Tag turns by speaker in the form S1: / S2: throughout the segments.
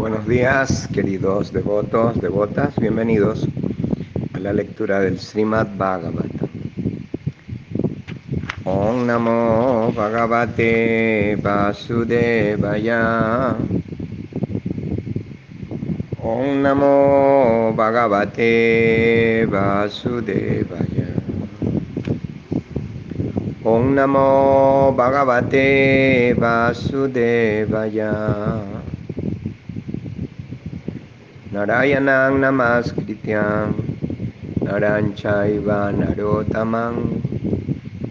S1: Buenos días, queridos devotos, devotas, bienvenidos a la lectura del Srimad Bhagavatam. Om Namo Bhagavate Vasudevaya. Om Namo Bhagavate Vasudevaya. Om Namo Bhagavate Vasudevaya. Narayanang Namaskrityam Naran Chaiva Narotamam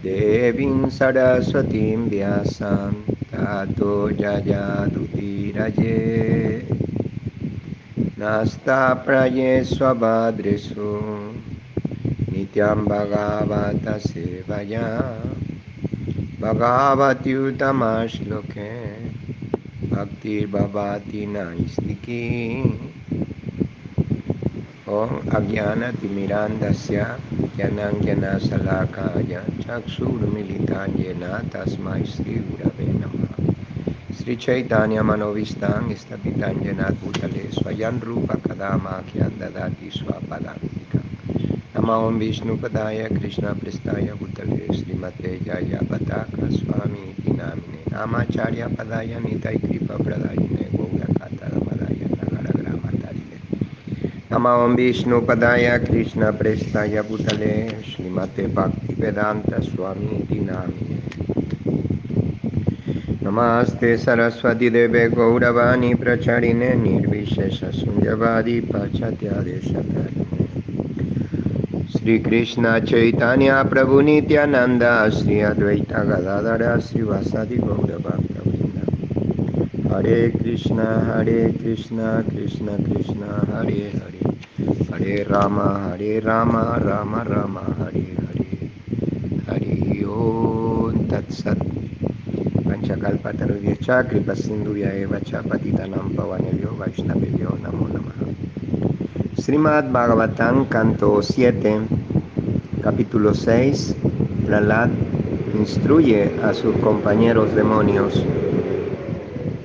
S1: Devim Saraswatim Vyasam Tato Jayadutiraye Nasta Praye Swabhadresu Nityam Bhagavata Sevaya Bhagavati Utamashloke Bhaktir Bhavati Naistiki Om Agyana Timirandasya Gyanam Gyana Salakaya Chakshurmilitanyena Tasmai Sri Gurave Namaha. Sri Chaitanya Manovistam Stapitanyena Bhutale Swayam Rupa Kadama Kyandadati Swapadantika. Nama Om Vishnu Padaya Krishna Prestaya Bhutale Srimate Jaya Pataka Swami Dinamine Namacharya Padaya Nitai Kripa Pradayine Gaura Madaya Nagara Grama Tarile. Nama Om Vishnu Padaya Krishna Prestaya Bhutale Srimate Bhakti Vedanta Swami Dinamine. Namaste Saraswati Deve Gauravani Pracharine Nirvishesha Sunyavadi Pachatya Deshatarine. Sri Krishna Chaitanya Prabhu Nityananda Sri Advaita Gadadara Sri Vasadi Gaura Bhakta Vrinda. Hare Krishna Krishna Krishna Hare Hare Hare Rama Rama Rama Hare Hare Hare Om Tat Sat Panchakalpatarudhyacha Kripasindhuya Eva Cha Patitanam Pavanebhyo Vaishnavebhyo Namo Namaha. Srimad Bhagavatam, Canto 7, Capítulo 6. Prahlad instruye a sus compañeros demonios.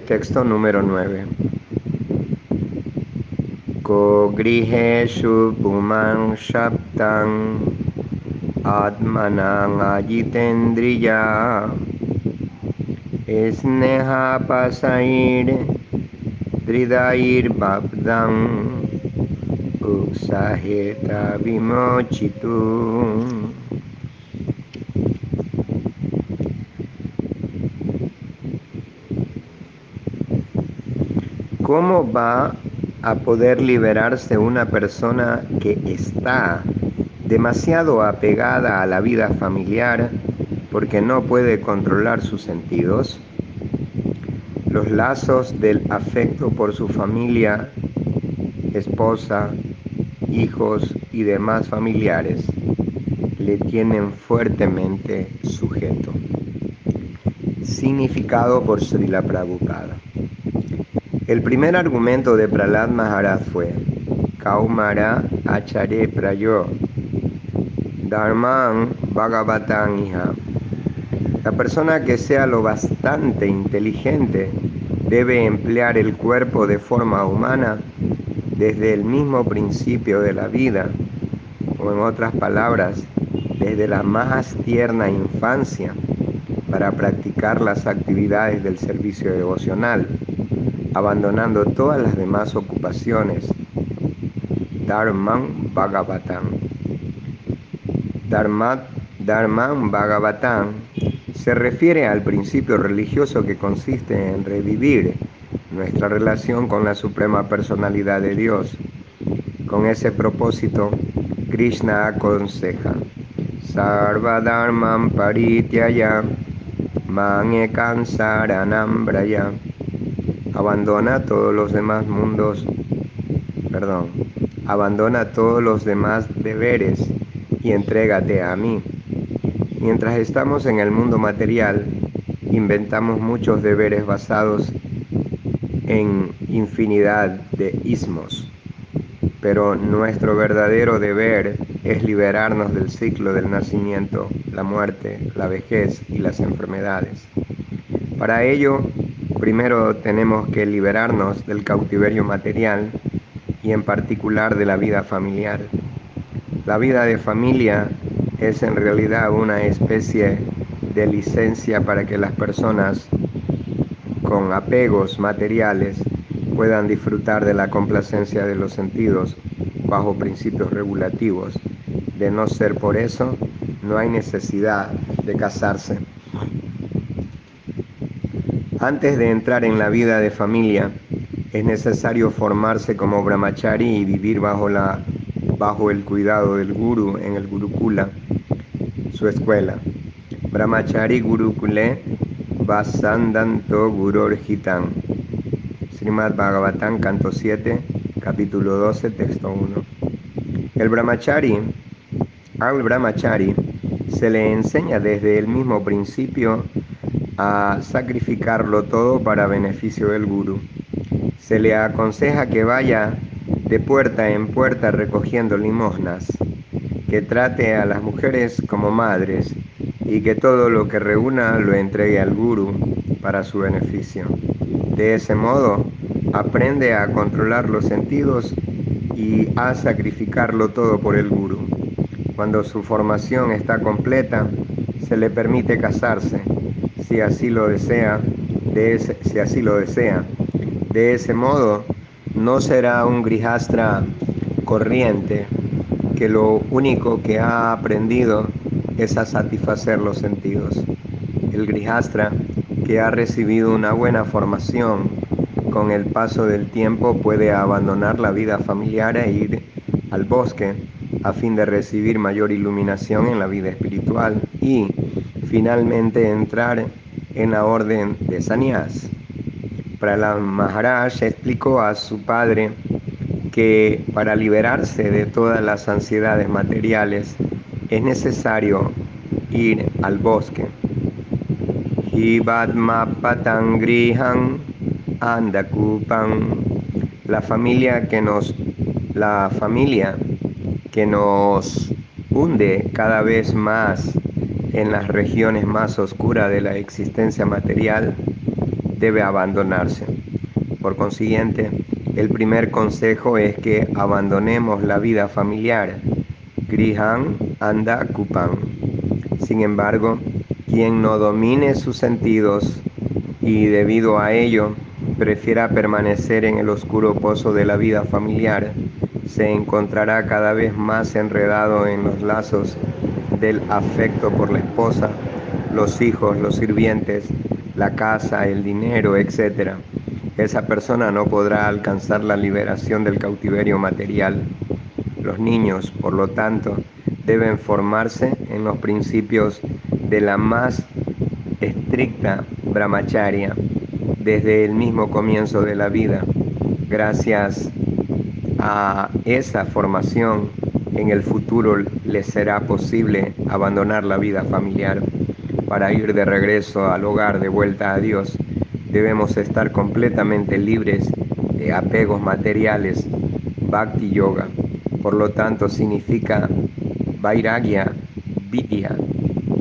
S1: Texto número 9. Ko grijeshu puman shaptan atmanang ajitendriya esneha pasair dridair babdam uksaheta vimochitu. ¿Cómo va a poder liberarse una persona que está demasiado apegada a la vida familiar porque no puede controlar sus sentidos? Los lazos del afecto por su familia, esposa, hijos y demás familiares le tienen fuertemente sujeto. Significado por Srila Prabhupada. El primer argumento de Prahlad Maharaj fue Kaumara Acharya Prayo Dharman Bhagavatam Iha. La persona que sea lo bastante inteligente debe emplear el cuerpo de forma humana desde el mismo principio de la vida, o en otras palabras, desde la más tierna infancia, para practicar las actividades del servicio devocional, abandonando todas las demás ocupaciones. Dharman Bhagavatam. Dharman Bhagavatam se refiere al principio religioso que consiste en revivir nuestra relación con la Suprema Personalidad de Dios. Con ese propósito, Krishna aconseja Sarva Dharman Parityaya Man Ekam Saranam Braya. Abandona todos los demás deberes y entrégate a mí. Mientras estamos en el mundo material, inventamos muchos deberes basados en infinidad de ismos, pero nuestro verdadero deber es liberarnos del ciclo del nacimiento, la muerte, la vejez y las enfermedades. Para ello, Primero tenemos que liberarnos del cautiverio material y en particular de la vida familiar. La vida de familia es en realidad una especie de licencia para que las personas con apegos materiales puedan disfrutar de la complacencia de los sentidos bajo principios regulativos. De no ser por eso, no hay necesidad de casarse. Antes de entrar en la vida de familia, es necesario formarse como brahmachari y vivir bajo el cuidado del guru en el Gurukula, su escuela. Brahmachari Gurukule Vasandanto Gurorhitan. Srimad Bhagavatam, canto 7, capítulo 12, texto 1. Al brahmachari se le enseña desde el mismo principio a sacrificarlo todo para beneficio del guru. Se le aconseja que vaya de puerta en puerta recogiendo limosnas, que trate a las mujeres como madres y que todo lo que reúna lo entregue al guru para su beneficio. De ese modo, aprende a controlar los sentidos y a sacrificarlo todo por el guru. Cuando su formación está completa, se le permite casarse, si así lo desea. De ese modo, no será un grihastra corriente que lo único que ha aprendido es a satisfacer los sentidos. El grihastra que ha recibido una buena formación con el paso del tiempo puede abandonar la vida familiar e ir al bosque a fin de recibir mayor iluminación en la vida espiritual y finalmente entrar en la orden de Sannyas. Prahlad Maharaj explicó a su padre que para liberarse de todas las ansiedades materiales es necesario ir al bosque. Hivatma patangriham andakupam. La familia que nos hunde cada vez más en las regiones más oscuras de la existencia material debe abandonarse. Por consiguiente, el primer consejo es que abandonemos la vida familiar, griham andakupam. Sin embargo, quien no domine sus sentidos y debido a ello prefiera permanecer en el oscuro pozo de la vida familiar, se encontrará cada vez más enredado en los lazos del afecto por la esposa, los hijos, los sirvientes, la casa, el dinero, etc. Esa persona no podrá alcanzar la liberación del cautiverio material. Los niños, por lo tanto, deben formarse en los principios de la más estricta brahmacharya desde el mismo comienzo de la vida. Gracias a esa formación, en el futuro les será posible abandonar la vida familiar para ir de regreso al hogar, de vuelta a Dios. Debemos estar completamente libres de apegos materiales. Bhakti Yoga, por lo tanto, significa Vairagya Vidya,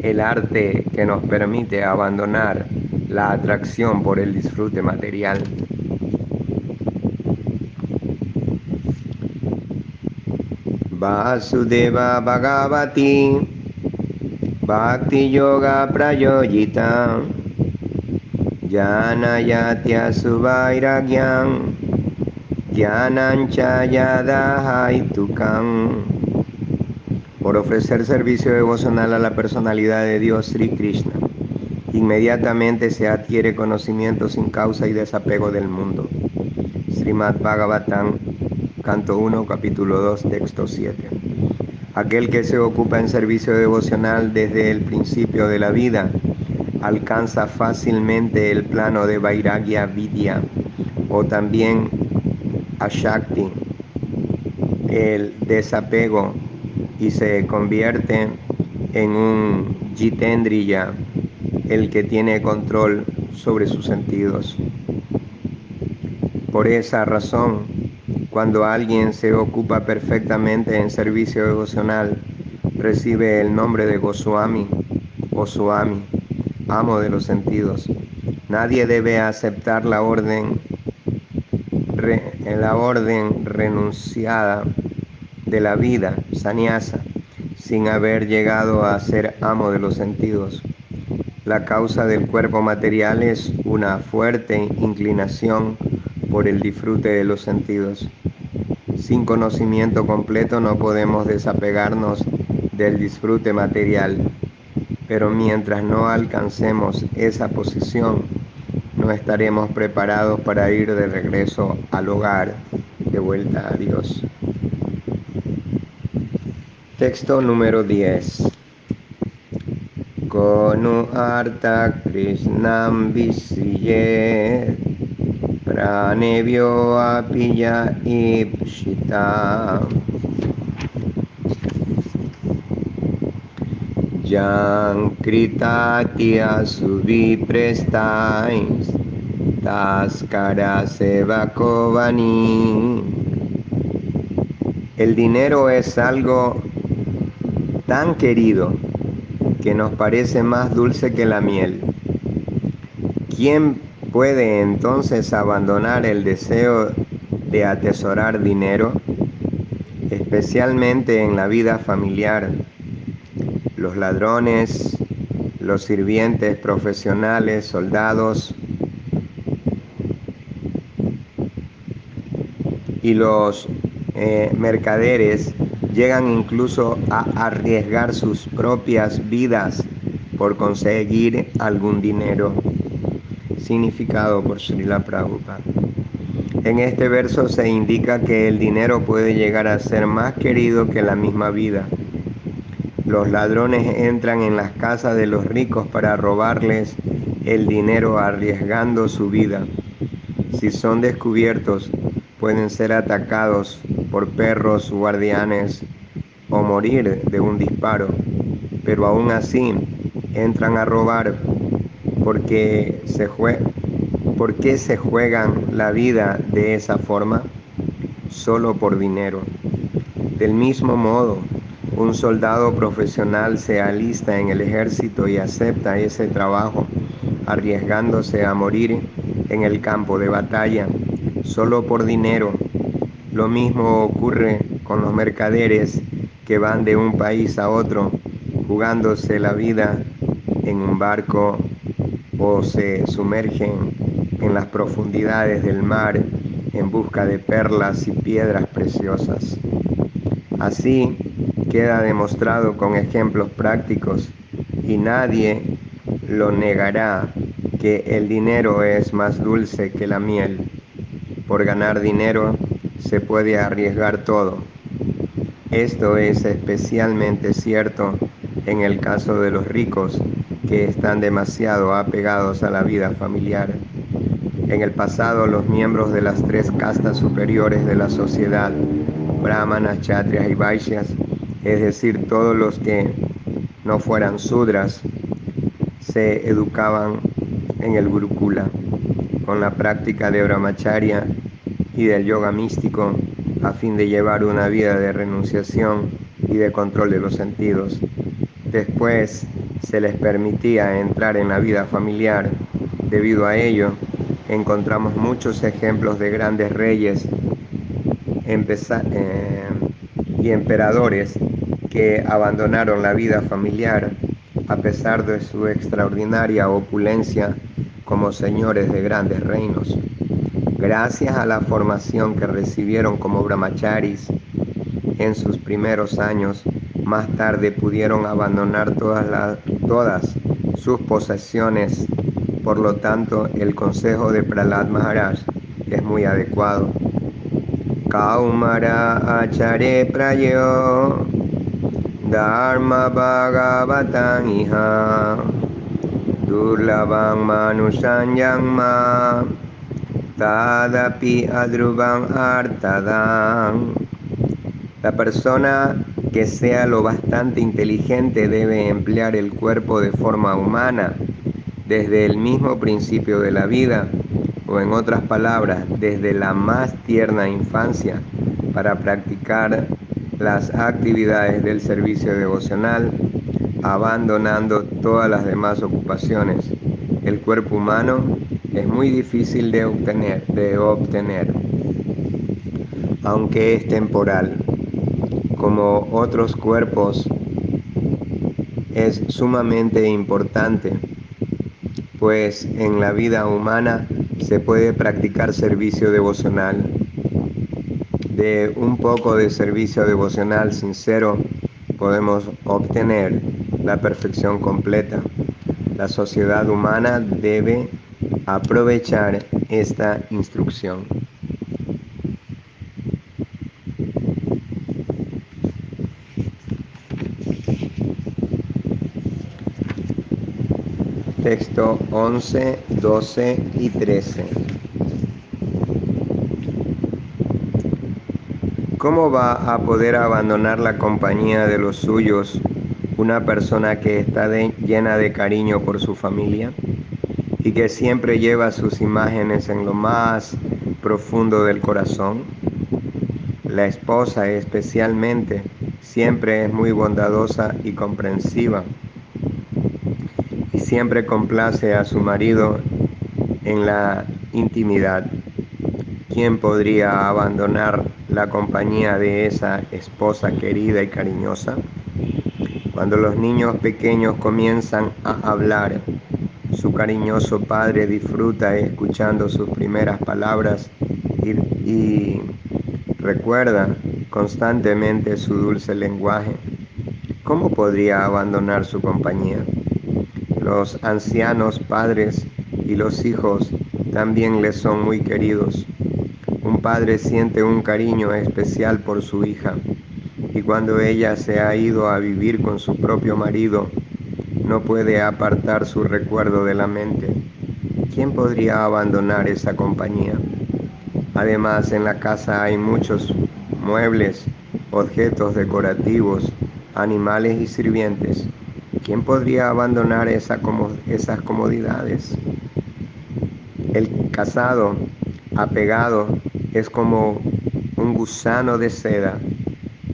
S1: el arte que nos permite abandonar la atracción por el disfrute material. Vasudeva Bhagavati Bhakti Yoga Prayojita Janayatya Suvairagyam Jnanancha Yadahaitukam. Por ofrecer servicio devocional a la personalidad de Dios Sri Krishna, inmediatamente se adquiere conocimiento sin causa y desapego del mundo. Srimad Bhagavatam, canto 1, capítulo 2, texto 7. Aquel que se ocupa en servicio devocional desde el principio de la vida alcanza fácilmente el plano de Vairagya Vidya o también Ashakti, el desapego, y se convierte en un Jitendriya, el que tiene control sobre sus sentidos. Por esa razón, cuando alguien se ocupa perfectamente en servicio devocional, recibe el nombre de Goswami o Swami, amo de los sentidos. Nadie debe aceptar la orden renunciada de la vida, sannyasa, sin haber llegado a ser amo de los sentidos. La causa del cuerpo material es una fuerte inclinación por el disfrute de los sentidos. Sin conocimiento completo no podemos desapegarnos del disfrute material, pero mientras no alcancemos esa posición, no estaremos preparados para ir de regreso al hogar, de vuelta a Dios. Texto número 10. Konu arta krishnam visiyet pranebhyo apiya ipshita yang kritatya suviprestais taskara sevakovani. El dinero es algo tan querido que nos parece más dulce que la miel. ¿Quién puede entonces abandonar el deseo de atesorar dinero? Especialmente en la vida familiar. Los ladrones, los sirvientes profesionales, soldados y los mercaderes llegan incluso a arriesgar sus propias vidas por conseguir algún dinero. Significado por Srila Prabhupada. En este verso se indica que el dinero puede llegar a ser más querido que la misma vida. Los ladrones entran en las casas de los ricos para robarles el dinero arriesgando su vida. Si son descubiertos, pueden ser atacados por perros guardianes o morir de un disparo, pero aún así entran a robar porque ¿por qué se juegan la vida de esa forma? Solo por dinero. Del mismo modo, un soldado profesional se alista en el ejército y acepta ese trabajo, arriesgándose a morir en el campo de batalla, solo por dinero. Lo mismo ocurre con los mercaderes que van de un país a otro, jugándose la vida en un barco o se sumergen en las profundidades del mar en busca de perlas y piedras preciosas. Así queda demostrado con ejemplos prácticos y nadie lo negará que el dinero es más dulce que la miel. Por ganar dinero se puede arriesgar todo. Esto es especialmente cierto en el caso de los ricos, que están demasiado apegados a la vida familiar. En el pasado, los miembros de las tres castas superiores de la sociedad, brahmanas, kshatriyas y vaishyas, es decir, todos los que no fueran sudras, se educaban en el Gurukula, con la práctica de brahmacharya y del yoga místico, a fin de llevar una vida de renunciación y de control de los sentidos. Después se les permitía entrar en la vida familiar. Debido a ello, encontramos muchos ejemplos de grandes reyes y emperadores que abandonaron la vida familiar a pesar de su extraordinaria opulencia como señores de grandes reinos. Gracias a la formación que recibieron como brahmacharis en sus primeros años, más tarde pudieron abandonar todas sus posesiones. Por lo tanto, el consejo de Prahlad Maharaj es muy adecuado. Kaumara achare prayo dharma bhagavatam iha durlabang manushan yangma tadapi adruvam artadam. La persona que sea lo bastante inteligente debe emplear el cuerpo de forma humana desde el mismo principio de la vida, o en otras palabras, desde la más tierna infancia, para practicar las actividades del servicio devocional, abandonando todas las demás ocupaciones. El cuerpo humano es muy difícil de obtener, aunque es temporal. Como otros cuerpos, es sumamente importante, pues en la vida humana se puede practicar servicio devocional. De un poco de servicio devocional sincero podemos obtener la perfección completa. La sociedad humana debe aprovechar esta instrucción. Texto 11, 12 y 13. ¿Cómo va a poder abandonar la compañía de los suyos una persona que está llena de cariño por su familia y que siempre lleva sus imágenes en lo más profundo del corazón? La esposa especialmente siempre es muy bondadosa y comprensiva y siempre complace a su marido en la intimidad. ¿Quién podría abandonar la compañía de esa esposa querida y cariñosa? Cuando los niños pequeños comienzan a hablar, su cariñoso padre disfruta escuchando sus primeras palabras y recuerda constantemente su dulce lenguaje. ¿Cómo podría abandonar su compañía? Los ancianos padres y los hijos también les son muy queridos. Un padre siente un cariño especial por su hija, y cuando ella se ha ido a vivir con su propio marido, no puede apartar su recuerdo de la mente. ¿Quién podría abandonar esa compañía? Además, en la casa hay muchos muebles, objetos decorativos, animales y sirvientes. ¿Quién podría abandonar esas comodidades? El casado, apegado, es como un gusano de seda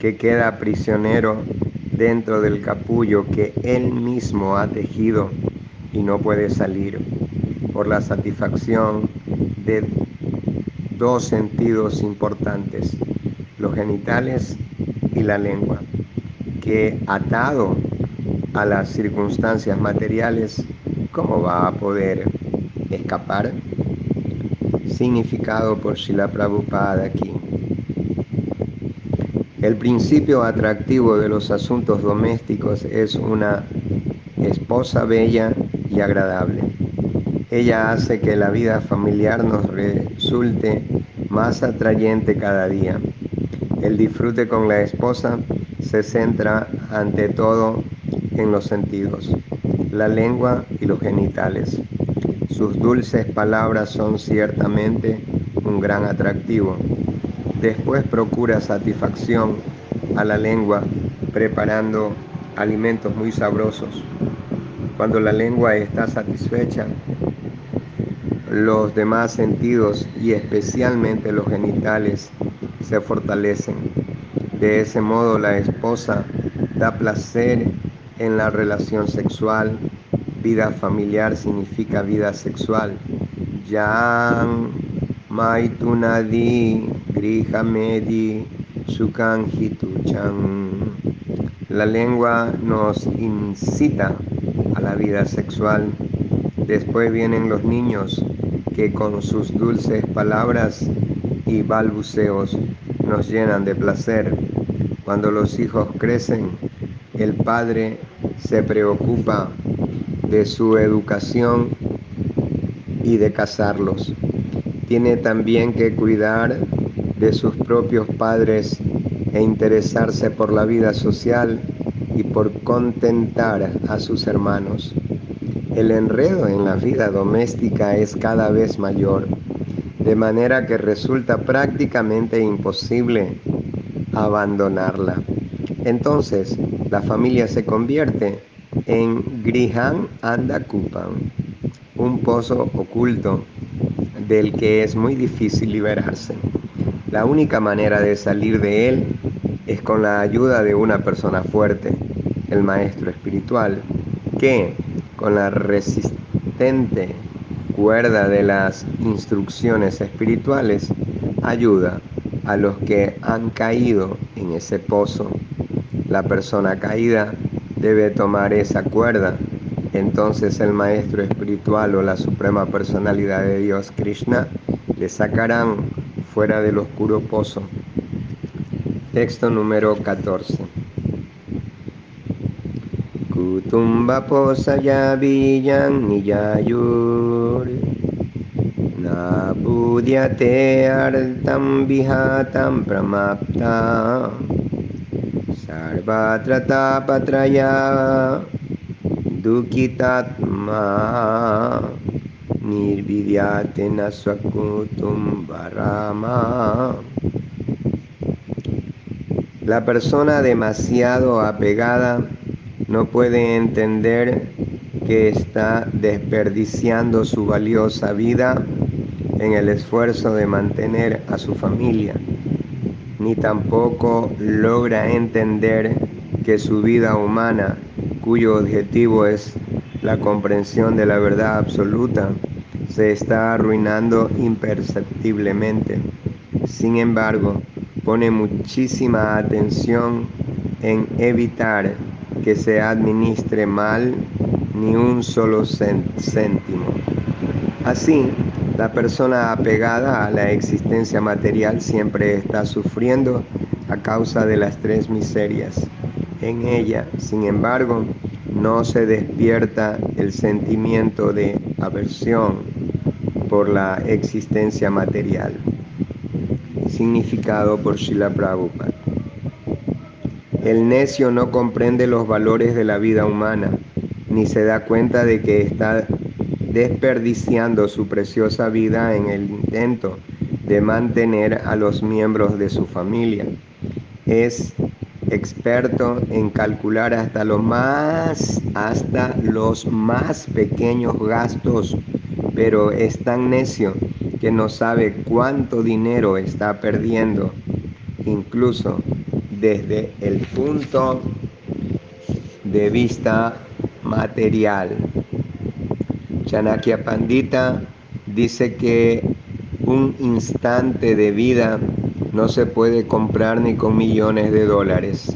S1: que queda prisionero dentro del capullo que él mismo ha tejido y no puede salir por la satisfacción de dos sentidos importantes, los genitales y la lengua, que atado a las circunstancias materiales, ¿cómo va a poder escapar? Significado por Srila Prabhupada aquí. El principio atractivo de los asuntos domésticos es una esposa bella y agradable. Ella hace que la vida familiar nos resulte más atrayente cada día. El disfrute con la esposa se centra ante todo en los sentidos, la lengua y los genitales. Sus dulces palabras son ciertamente un gran atractivo. Después procura satisfacción a la lengua preparando alimentos muy sabrosos. Cuando la lengua está satisfecha, los demás sentidos y especialmente los genitales se fortalecen. De ese modo la esposa da placer en la relación sexual. Vida familiar significa vida sexual. Yang maitunadi grihamedi sukangituchan. La lengua nos incita a la vida sexual. Después vienen los niños que con sus dulces palabras y balbuceos nos llenan de placer. Cuando los hijos crecen, el padre se preocupa de su educación y de casarlos. Tiene también que cuidar de sus propios padres e interesarse por la vida social y por contentar a sus hermanos. El enredo en la vida doméstica es cada vez mayor, de manera que resulta prácticamente imposible abandonarla. Entonces, la familia se convierte en Grihan Andakupan, un pozo oculto del que es muy difícil liberarse. La única manera de salir de él es con la ayuda de una persona fuerte, el maestro espiritual, que con la potente cuerda de las instrucciones espirituales ayuda a los que han caído en ese pozo. La persona caída debe tomar esa cuerda. Entonces el maestro espiritual o la suprema personalidad de Dios, Krishna, le sacarán fuera del oscuro pozo. Texto número 14. Kutumba posaya vijang niyayur na budyate artam vihatam pramapta sarvatra tapatraya dukitatma nirvidyate nasvakutumba rama. La persona demasiado apegada no puede entender que está desperdiciando su valiosa vida en el esfuerzo de mantener a su familia, ni tampoco logra entender que su vida humana, cuyo objetivo es la comprensión de la verdad absoluta, se está arruinando imperceptiblemente. Sin embargo, pone muchísima atención en evitar que se administre mal ni un solo céntimo. Así, la persona apegada a la existencia material siempre está sufriendo a causa de las tres miserias. En ella, sin embargo, no se despierta el sentimiento de aversión por la existencia material. Significado por Srila Prabhupada. El necio no comprende los valores de la vida humana, ni se da cuenta de que está desperdiciando su preciosa vida en el intento de mantener a los miembros de su familia. Es experto en calcular hasta los más pequeños gastos, pero es tan necio que no sabe cuánto dinero está perdiendo, incluso desde el punto de vista material. Chanakya Pandita dice que un instante de vida no se puede comprar ni con millones de dólares.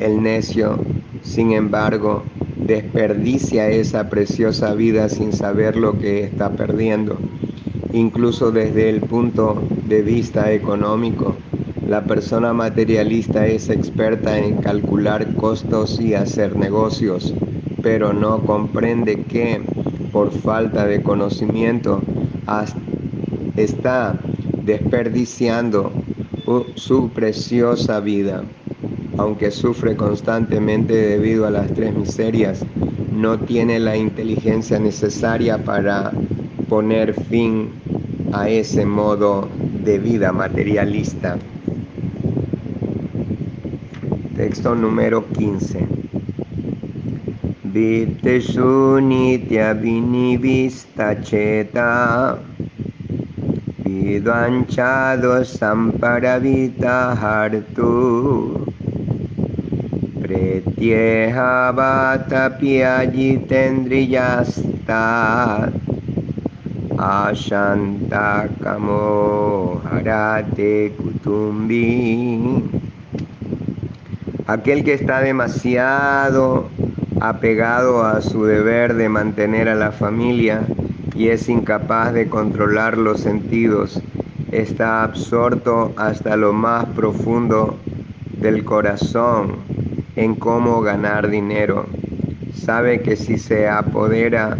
S1: El necio, sin embargo, desperdicia esa preciosa vida sin saber lo que está perdiendo. Incluso desde el punto de vista económico, la persona materialista es experta en calcular costos y hacer negocios, pero no comprende que, por falta de conocimiento, está desperdiciando su preciosa vida. Aunque sufre constantemente debido a las tres miserias, no tiene la inteligencia necesaria para poner fin a ese modo de vida materialista. Texto número 15. Vitteshu nitya vinivista cheta vidvanchado samparavita hartu pretyeha vatapyajitendriyastat ashanta kamo harate kutumbi. Aquel que está demasiado apegado a su deber de mantener a la familia y es incapaz de controlar los sentidos, está absorto hasta lo más profundo del corazón en cómo ganar dinero. Sabe que si se apodera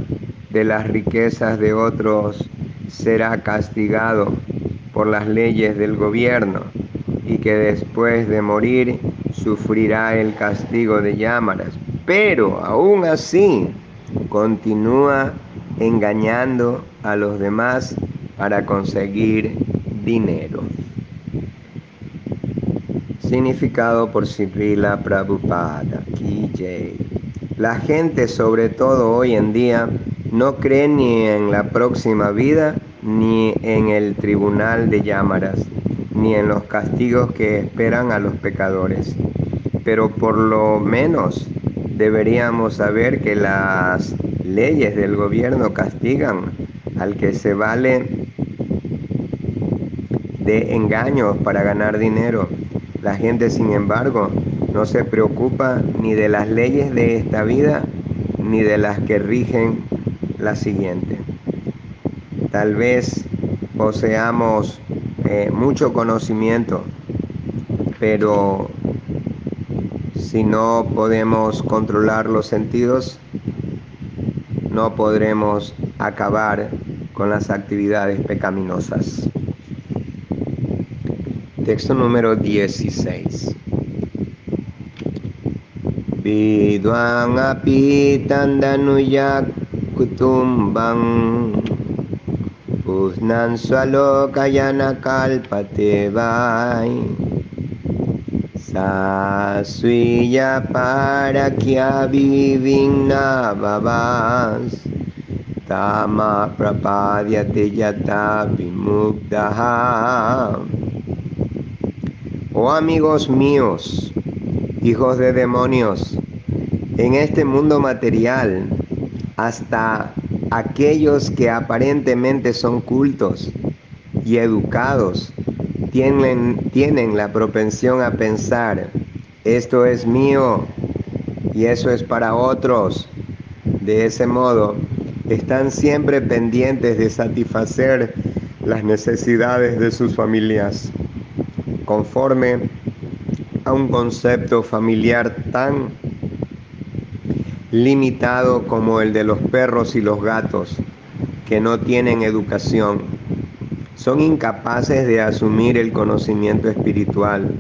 S1: de las riquezas de otros, será castigado por las leyes del gobierno y que después de morir sufrirá el castigo de Yamaras. Pero aún así continúa engañando a los demás para conseguir dinero. Significado por Srila Prabhupada Ki Jai. La gente, sobre todo hoy en día, no cree ni en la próxima vida, ni en el tribunal de Yamaras, ni en los castigos que esperan a los pecadores. Pero por lo menos deberíamos saber que las leyes del gobierno castigan al que se vale de engaños para ganar dinero. La gente, sin embargo, no se preocupa ni de las leyes de esta vida ni de las que rigen la siguiente. Tal vez poseamos mucho conocimiento, pero si no podemos controlar los sentidos, no podremos acabar con las actividades pecaminosas. Texto número 16. Vidwang api tandanuyak kutumbang Pusnan swalokayana kalpatevai Saswiya parakya vivingna babas Tama prapadyate yata vimukdaha. Oh amigos míos, hijos de demonios, en este mundo material, hasta aquellos que aparentemente son cultos y educados tienen la propensión a pensar, esto es mío y eso es para otros. De ese modo, están siempre pendientes de satisfacer las necesidades de sus familias, conforme a un concepto familiar tan limitado como el de los perros y los gatos, que no tienen educación. Son incapaces de asumir el conocimiento espiritual.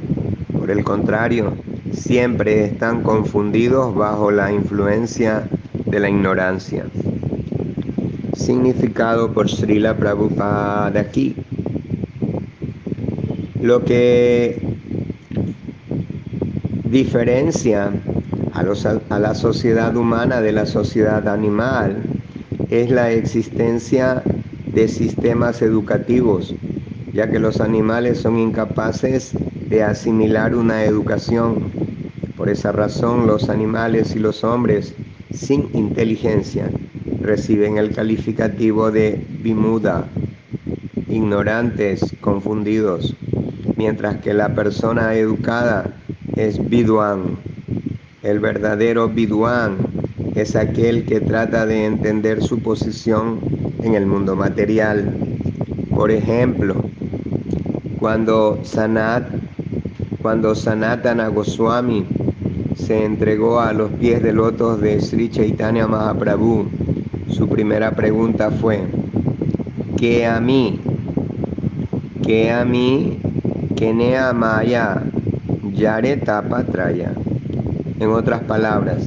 S1: Por el contrario, siempre están confundidos bajo la influencia de la ignorancia. Significado por Srila Prabhupada aquí. Lo que diferencia a la sociedad humana de la sociedad animal es la existencia de sistemas educativos, ya que los animales son incapaces de asimilar una educación. Por esa razón, los animales y los hombres sin inteligencia reciben el calificativo de vimuda, ignorantes, confundidos, mientras que la persona educada es vidwan. El verdadero vidwan es aquel que trata de entender su posición en el mundo material. Por ejemplo, cuando Sanatana Goswami se entregó a los pies de lotos de Sri Chaitanya Mahaprabhu, su primera pregunta fue: ¿qué a mí? ¿Qué a mí? Kenea Maya Yare Tapatraya. En otras palabras,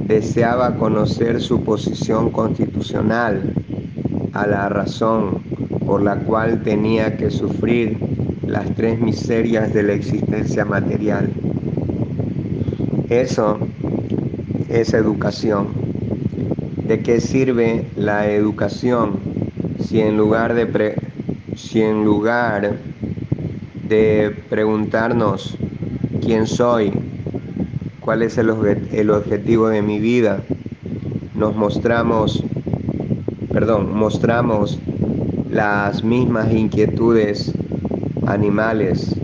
S1: deseaba conocer su posición constitucional, a la razón por la cual tenía que sufrir las tres miserias de la existencia material. Eso es educación. ¿De qué sirve la educación si en lugar de preguntarnos quién soy, cuál es el objetivo de mi vida, mostramos las mismas inquietudes animales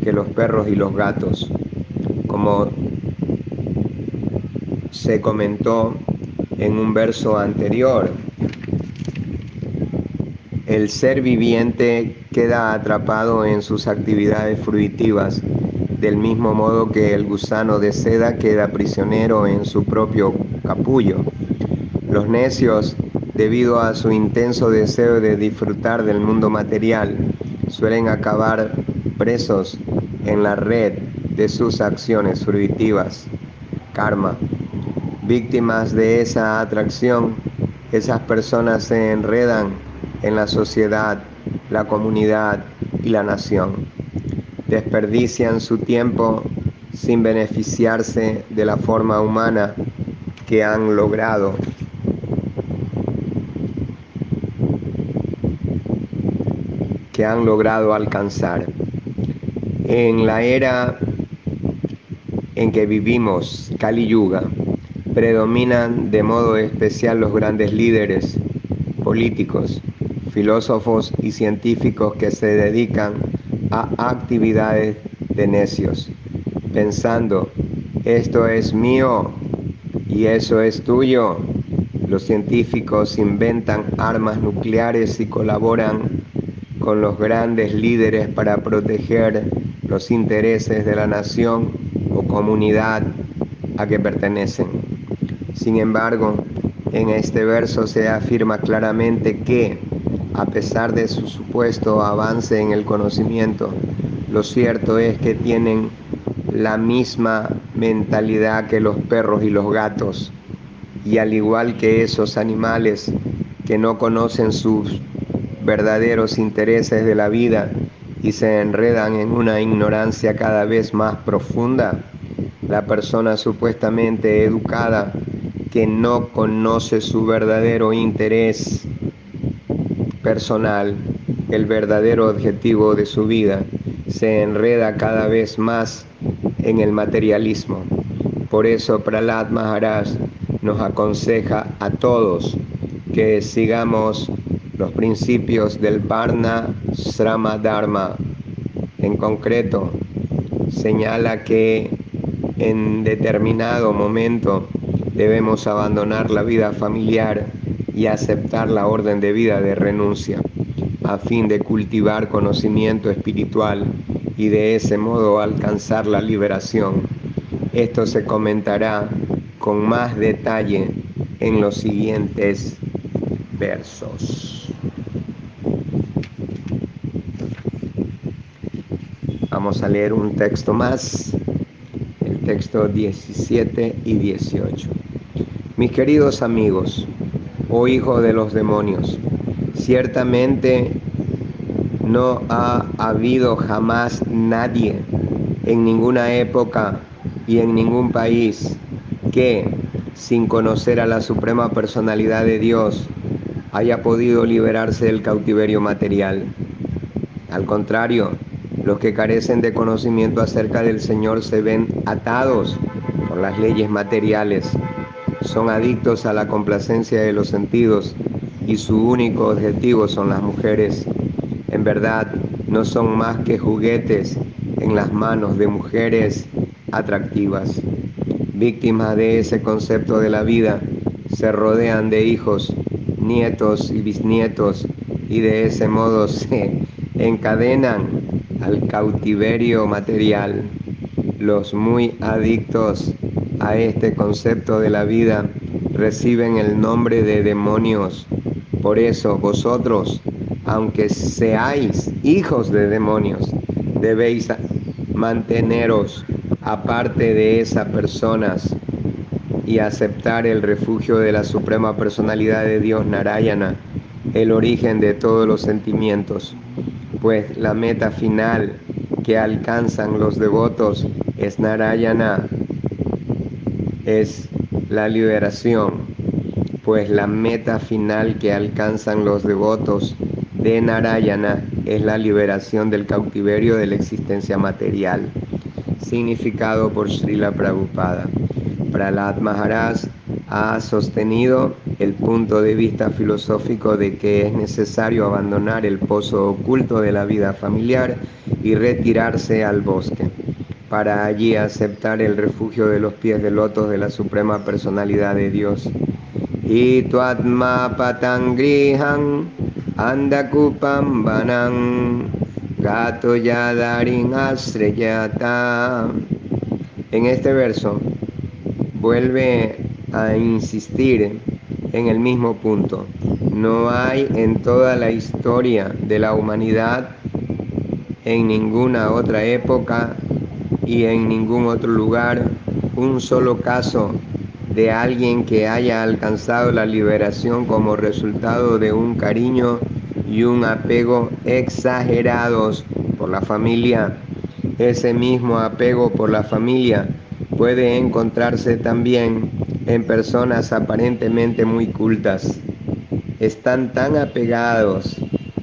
S1: que los perros y los gatos? Como se comentó en un verso anterior, el ser viviente queda atrapado en sus actividades fruitivas, del mismo modo que el gusano de seda queda prisionero en su propio capullo. Los necios, debido a su intenso deseo de disfrutar del mundo material, suelen acabar presos en la red de sus acciones fruitivas, karma. Víctimas de esa atracción, esas personas se enredan en la sociedad, la comunidad y la nación. Desperdician su tiempo sin beneficiarse de la forma humana que han logrado alcanzar. En la era en que vivimos, Kali Yuga, predominan de modo especial los grandes líderes políticos, filósofos y científicos que se dedican a actividades de necios, pensando, esto es mío y eso es tuyo. Los científicos inventan armas nucleares y colaboran con los grandes líderes para proteger los intereses de la nación o comunidad a que pertenecen. Sin embargo, en este verso se afirma claramente que, a pesar de su supuesto avance en el conocimiento, lo cierto es que tienen la misma mentalidad que los perros y los gatos, y al igual que esos animales que no conocen sus verdaderos intereses de la vida y se enredan en una ignorancia cada vez más profunda, la persona supuestamente educada que no conoce su verdadero interés personal, el verdadero objetivo de su vida, se enreda cada vez más en el materialismo. Por eso Prahlad Maharaj nos aconseja a todos que sigamos los principios del Varna Shrama Dharma. En concreto, señala que en determinado momento debemos abandonar la vida familiar y aceptar la orden de vida de renuncia, a fin de cultivar conocimiento espiritual y de ese modo alcanzar la liberación. Esto se comentará con más detalle en los siguientes versos. Vamos a leer un texto más, el texto 17 y 18. Mis queridos amigos, oh hijos de los demonios, ciertamente no ha habido jamás nadie en ninguna época y en ningún país que, sin conocer a la Suprema Personalidad de Dios, haya podido liberarse del cautiverio material. Al contrario, los que carecen de conocimiento acerca del Señor se ven atados por las leyes materiales, son adictos a la complacencia de los sentidos y su único objetivo son las mujeres. En verdad, no son más que juguetes en las manos de mujeres atractivas. Víctimas de ese concepto de la vida, se rodean de hijos, nietos y bisnietos y de ese modo se encadenan al cautiverio material. Los muy adictos a este concepto de la vida reciben el nombre de demonios. Por eso vosotros, aunque seáis hijos de demonios, debéis manteneros aparte de esas personas y aceptar el refugio de la Suprema Personalidad de Dios Narayana, el origen de todos los sentimientos, pues la meta final que alcanzan los devotos es Narayana, es la liberación, pues la meta final que alcanzan los devotos de Narayana es la liberación del cautiverio de la existencia material. Significado por Srila Prabhupada. Prahlad Maharaj ha sostenido el punto de vista filosófico de que es necesario abandonar el pozo oculto de la vida familiar y retirarse al bosque, para allí aceptar el refugio de los pies de lotos de la Suprema Personalidad de Dios. Y tu atma patangriham andakupam vanam gato yadarin astreyata. En este verso vuelve a insistir en el mismo punto. No hay en toda la historia de la humanidad, en ninguna otra época y en ningún otro lugar, un solo caso de alguien que haya alcanzado la liberación como resultado de un cariño y un apego exagerados por la familia. Ese mismo apego por la familia puede encontrarse también en personas aparentemente muy cultas. Están tan apegados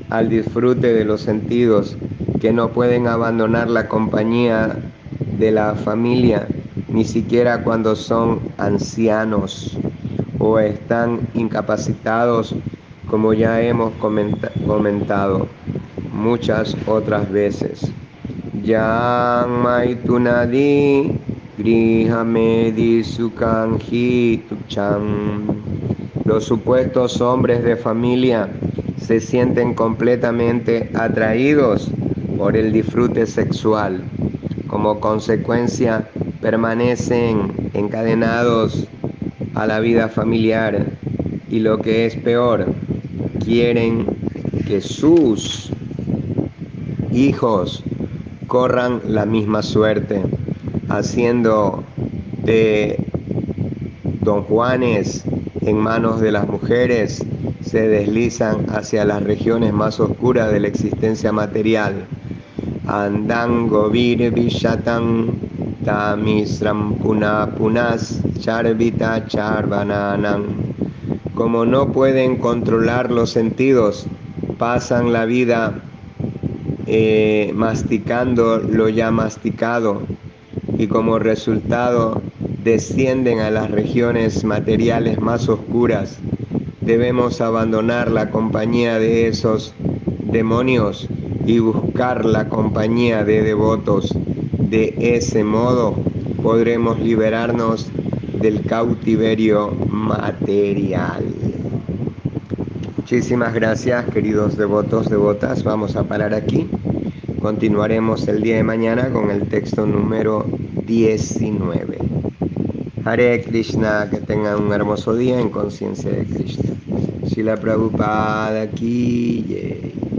S1: al disfrute de los sentidos que no pueden abandonar la compañía de la familia ni siquiera cuando son ancianos o están incapacitados, como ya hemos comentado muchas otras veces. Yang maitunadi grihamedi sukanghi tucham. Los supuestos hombres de familia se sienten completamente atraídos por el disfrute sexual. Como consecuencia, permanecen encadenados a la vida familiar y, lo que es peor, quieren que sus hijos corran la misma suerte, haciendo de don Juanes en manos de las mujeres. Se deslizan hacia las regiones más oscuras de la existencia material. Andango vir vishatan tamisram punas charvita charvananam. Como no pueden controlar los sentidos, pasan la vida masticando lo ya masticado, y como resultado descienden a las regiones materiales más oscuras. Debemos abandonar la compañía de esos demonios y buscar la compañía de devotos. De ese modo podremos liberarnos del cautiverio material. Muchísimas gracias, queridos devotos, devotas. Vamos a parar aquí. Continuaremos el día de mañana con el texto número 19. Hare Krishna, que tengan un hermoso día en conciencia de Krishna. Srila Prabhupada ki jai.